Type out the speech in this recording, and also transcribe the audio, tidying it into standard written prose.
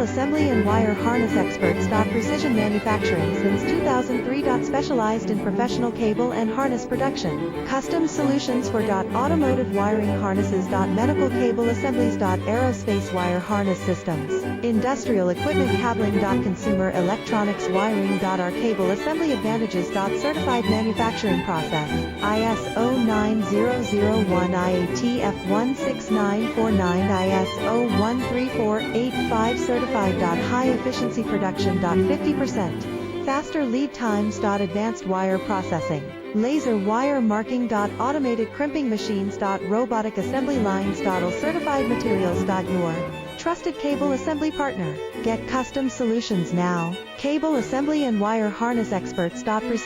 assembly and wire harness experts. Precision manufacturing since 2003. Specialized in professional cable and harness production. Custom solutions for automotive wiring harnesses. Medical cable assemblies. Aerospace wire harness systems. Industrial equipment cabling. Consumer electronics wiring. Our cable assembly advantages. Certified manufacturing process. ISO 9001 IATF 16949 ISO 13485 certified. High efficiency production. 50% faster lead times. Advanced wire processing. Laser wire marking. Automated crimping machines. Robotic assembly lines. All certified materials. Your trusted cable assembly partner. Get custom solutions now. Cable assembly and wire harness experts. Precision